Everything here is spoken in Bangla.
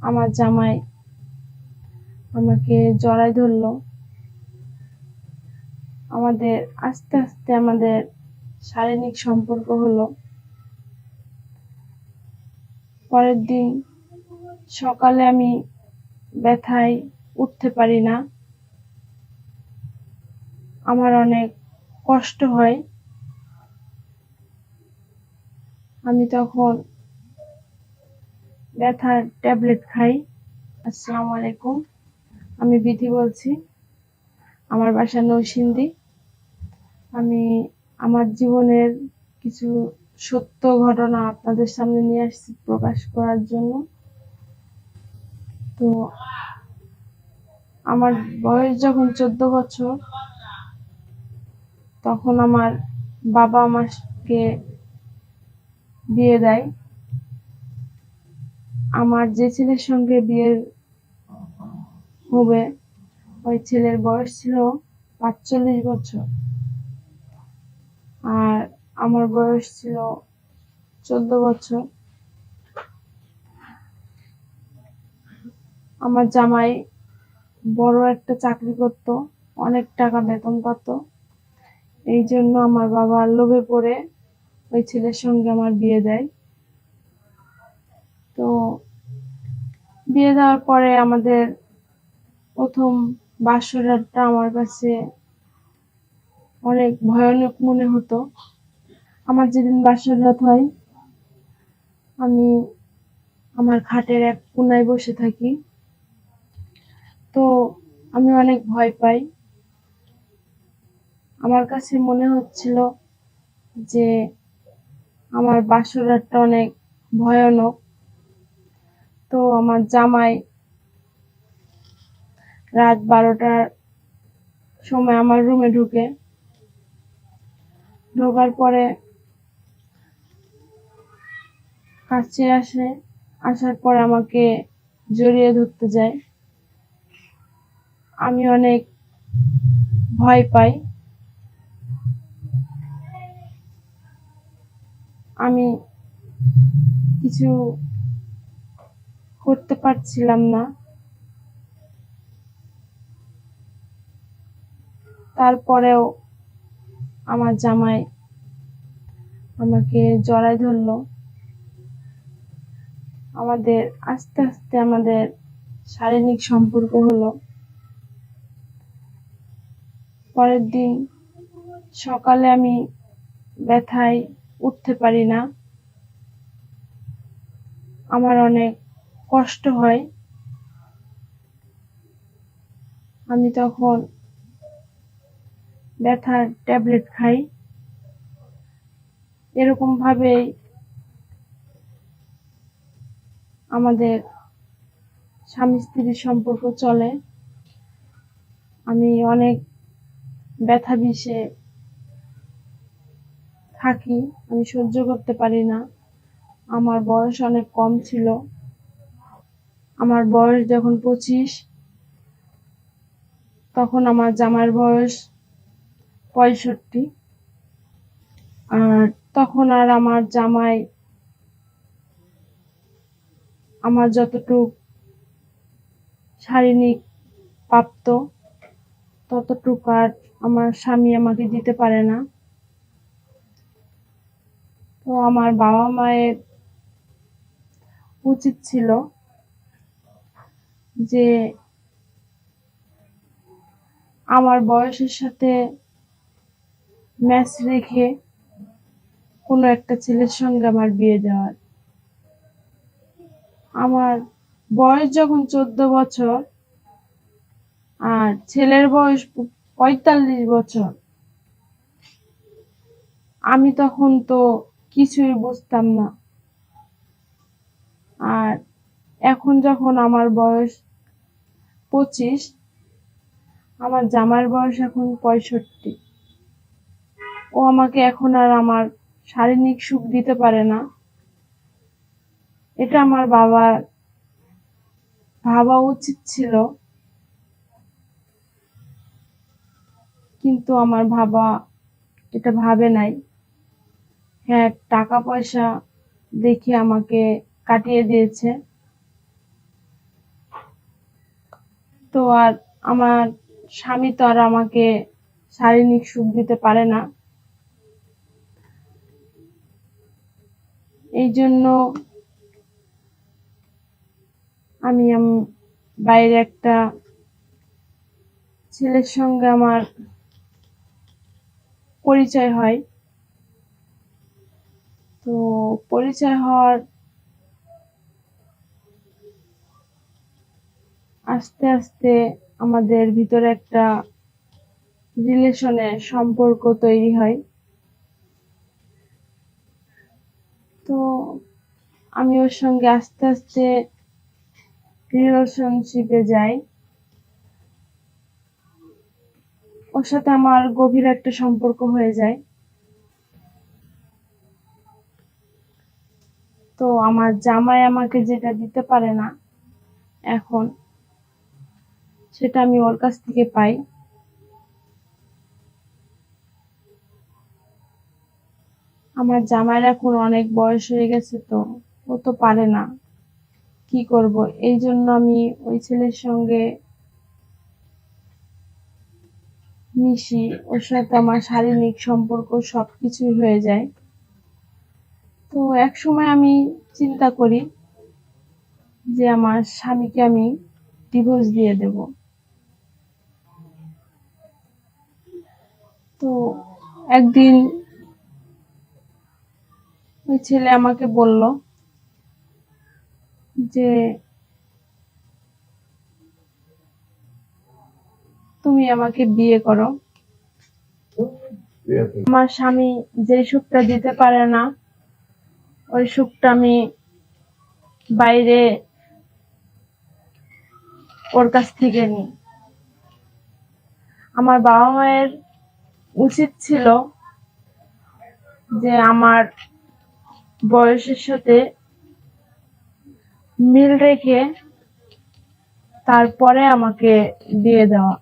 আমার জামাই আমাকে জড়ায় ধরলো। আমাদের আস্তে আস্তে আমাদের শারীরিক সম্পর্ক হলো। পরের দিন সকালে আমি ব্যথায় উঠতে পারি না। আমার অনেক কষ্ট হয়। আমি তখন ব্যথার ট্যাবলেট খাই। আসসালামু আলাইকুম, আমি বিধি বলছি। আমার বাসা নরসিংদী। আমি আমার জীবনের কিছু সত্য ঘটনা আপনাদের সামনে নিয়ে আসছি প্রকাশ করার জন্য। তো আমার বয়স যখন 14 বছর, তখন আমার বাবা আমাকে বিয়ে দেয়। আমার যে ছেলের সঙ্গে বিয়ে হবে, ওই ছেলের বয়স ছিল 45 বছর, আর আমার বয়স ছিল 14 বছর। আমার জামাই বড় একটা চাকরি করত, অনেক টাকা বেতন পেত। এই জন্য আমার বাবা লোভে পড়ে ওই ছেলের সঙ্গে আমার বিয়ে দেয়। তো বিয়ে দেওয়ার পরে আমাদের প্রথম বাসরাতটা আমার কাছে অনেক ভয়ানক মনে হতো। আমার যেদিন বাসরাত হয়, আমি আমার খাটের এক কোনায় বসে থাকি। তো আমি অনেক ভয় পাই। আমার কাছে মনে হচ্ছিল যে আমার বাসরাতটা অনেক ভয়ানক। তো আমার জামাই রাত 12টার সময় আমার রুমে ঢোকার পরে কাছে আসার পর আমাকে জড়িয়ে ধরতে যায়। আমি অনেক ভয় পাই। আমি কিছু করতে পারছিলাম না। তারপরেও আমার জামাই আমাকে জড়ায় ধরলো। আমাদের আস্তে আস্তে আমাদের শারীরিক সম্পর্ক হলো। পরের দিন সকালে আমি ব্যথায় উঠতে পারি না। আমার অনেক কষ্ট হয়। আমি তখন ব্যথার ট্যাবলেট খাই। এরকম ভাবেই আমাদের স্বামী স্ত্রীর সম্পর্ক চলে। আমি অনেক ব্যথা বিষে থাকি, আমি সহ্য করতে পারি না। আমার বয়স অনেক কম ছিল। আমার বয়স যখন 25, তখন আমার জামাইয়ের বয়স 65। আর তখন আর আমার জামাই আমার যতটুক শারীরিক প্রাপ্ত, ততটুকু আর আমার স্বামী আমাকে দিতে পারে না। তো আমার বাবা মায়ের উচিত ছিল যে আমার বয়সের সাথে ম্যাচ রেখে কোনো একটা ছেলের সঙ্গে আমার বিয়ে দেওয়ার। আমার বয়স যখন 14 বছর আর ছেলের বয়স 45 বছর, আমি তখন তো কিছুই বুঝতাম না। আর এখন যখন আমার বয়স 25, আমার জামাইয়ের বয়স এখন 65। ও আমাকে এখন আর আমার শারীরিক সুখ দিতে পারে না। এটা আমার বাবার ভাবা উচিত ছিল, কিন্তু আমার বাবা এটা ভাবে নাই। হ্যাঁ, টাকা পয়সা দেখে আমাকে কাটিয়ে দিয়েছে। তো আর আমার স্বামী তো আর আমাকে শারীরিক সুখ দিতে পারে না, এই জন্য আমি বাইরে একটা ছেলের সঙ্গে আমার পরিচয় হয়। তো পরিচয় হওয়ার আস্তে আস্তে আমাদের ভিতরে একটা রিলেশনের সম্পর্ক তৈরি হয়। তো আমি ওর সঙ্গে আস্তে আস্তে রিলেশনশিপে যাই। ওর সাথে আমার গভীর একটা সম্পর্ক হয়ে যায়। তো আমার জামাই আমাকে যেটা দিতে পারে না এখন, সেটা আমি ওর কাছ থেকে পাই। আমার জামাইয়ের এখন অনেক বয়স হয়ে গেছে, তো ও তো পারে না, কি করব, এই জন্য আমি ওই ছেলের সঙ্গে মিশি, ওর সাথে আমার শারীরিক সম্পর্ক সবকিছুই হয়ে যায়। তো এক সময় আমি চিন্তা করি যে আমার স্বামীকে আমি ডিভোর্স দিয়ে দেব। তো একদিন ওই ছেলে আমাকে বলল যে তুমি আমাকে বিয়ে করো। আমার স্বামী যে সুখটা দিতে পারে না, ওই সুখটা আমি বাইরে ওর কাছ থেকে নিই। আমার বাবা মায়ের উচিত ছিল যে আমার বয়সের সাথে মিল রেখে তারপরে আমাকে বিয়ে দেওয়া।